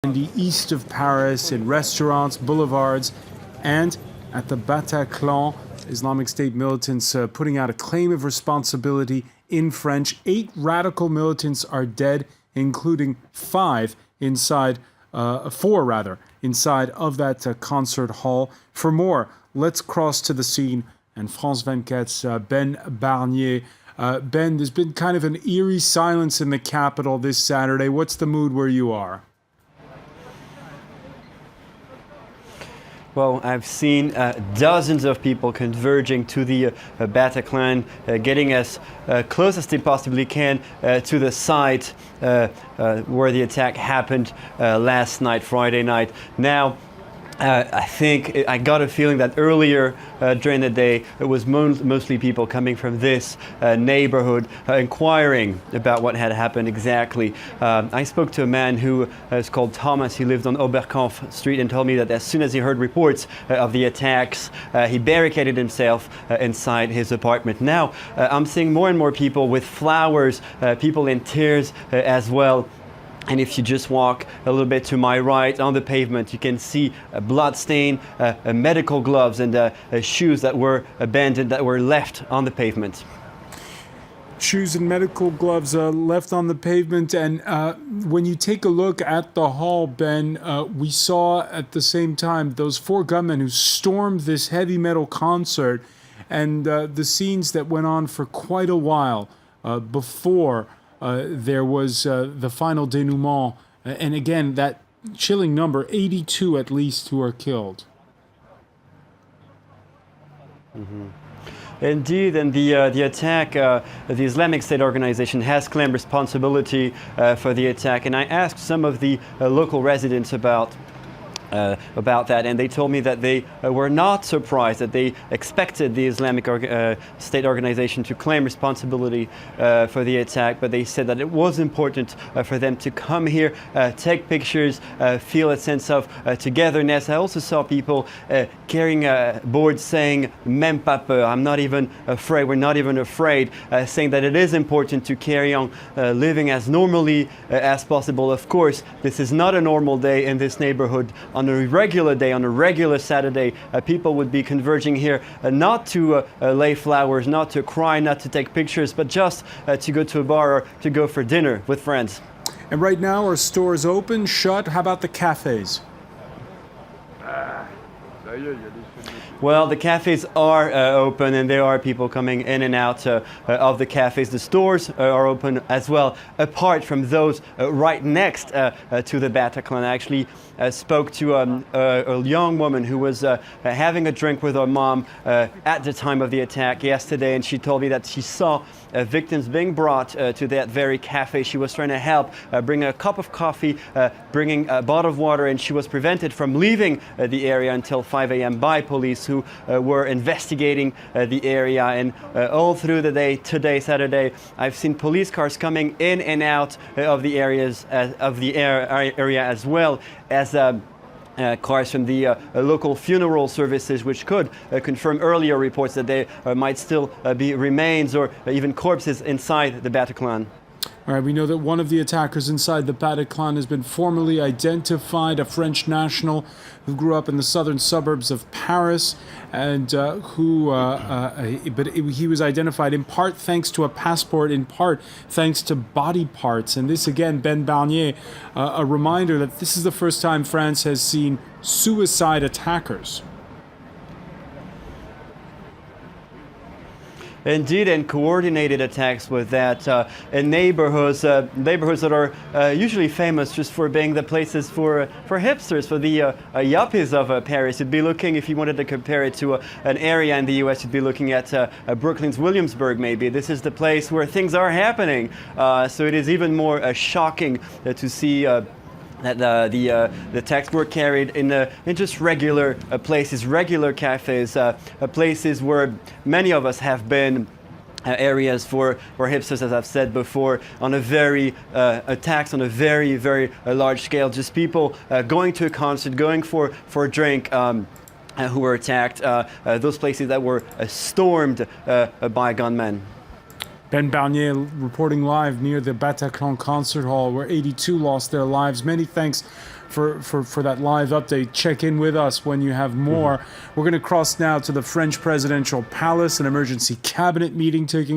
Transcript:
in the east of Paris, in restaurants, boulevards, and at the Bataclan. Islamic State militants putting out a claim of responsibility in French. 8 radical militants are dead, including 4 inside of that concert hall. For more, let's cross to the scene. And France 24's Ben Barnier. Ben, there's been kind of an eerie silence in the capital this Saturday. What's the mood where you are? Well, I've seen dozens of people converging to the Bataclan, getting as close as they possibly can to the site where the attack happened last night, Friday night. Now, I think I got a feeling that earlier during the day it was mostly people coming from this neighborhood inquiring about what had happened exactly. I spoke to a man who is called Thomas. He lived on Oberkampf Street and told me that as soon as he heard reports of the attacks, he barricaded himself inside his apartment. Now I'm seeing more and more people with flowers, people in tears as well. And if you just walk a little bit to my right on the pavement, you can see a blood stain, medical gloves, and shoes that were abandoned, that were left on the pavement. Shoes and medical gloves left on the pavement. And when you take a look at the hall, Ben, we saw at the same time those 4 gunmen who stormed this heavy metal concert, and the scenes that went on for quite a while before there was the final denouement, and again, that chilling number, 82 at least, who are killed. Mm-hmm. Indeed, and the attack, the Islamic State organization has claimed responsibility for the attack, and I asked some of the local residents about that, and they told me that they were not surprised, that they expected the Islamic State organization to claim responsibility for the attack, but they said that it was important for them to come here, take pictures, feel a sense of togetherness. I also saw people carrying boards saying "Même pas peur," I'm not even afraid, we're not even afraid, saying that it is important to carry on living as normally as possible. Of course, this is not a normal day in this neighborhood. On a regular day, on a regular Saturday, people would be converging here not to lay flowers, not to cry, not to take pictures, but just to go to a bar or to go for dinner with friends. And right now, are stores open, shut? How about the cafes? Well, the cafes are open, and there are people coming in and out of the cafes. The stores are open as well, apart from those right next to the Bataclan. I actually spoke to a young woman who was having a drink with her mom at the time of the attack yesterday, and she told me that she saw victims being brought to that very cafe. She was trying to help, bring a cup of coffee, bringing a bottle of water, and she was prevented from leaving the area until 5 a.m. by police who were investigating the area. And all through the day today, Saturday, I've seen police cars coming in and out of the areas area, as well as cars from the local funeral services, which could confirm earlier reports that there might still be remains or even corpses inside the Bataclan. All right, we know that one of the attackers inside the Bataclan has been formally identified, a French national who grew up in the southern suburbs of Paris, and he was identified in part thanks to a passport, in part thanks to body parts. And this again, Ben Barnier, a reminder that this is the first time France has seen suicide attackers. Indeed, and coordinated attacks with that in neighborhoods that are usually famous just for being the places for hipsters, for the yuppies of Paris. You'd be looking, if you wanted to compare it to an area in the U.S., you'd be looking at Brooklyn's Williamsburg, maybe. This is the place where things are happening. So it is even more shocking to see that the attacks were carried in just regular places, regular cafes, places where many of us have been, areas for hipsters, as I've said before, on a very attacks on a very, very large scale. Just people going to a concert, going for a drink. Who were attacked, those places that were stormed by gunmen. Ben Barnier reporting live near the Bataclan concert hall where 82 lost their lives. Many thanks for that live update. Check in with us when you have more. We're going to cross now to the French presidential palace, an emergency cabinet meeting taking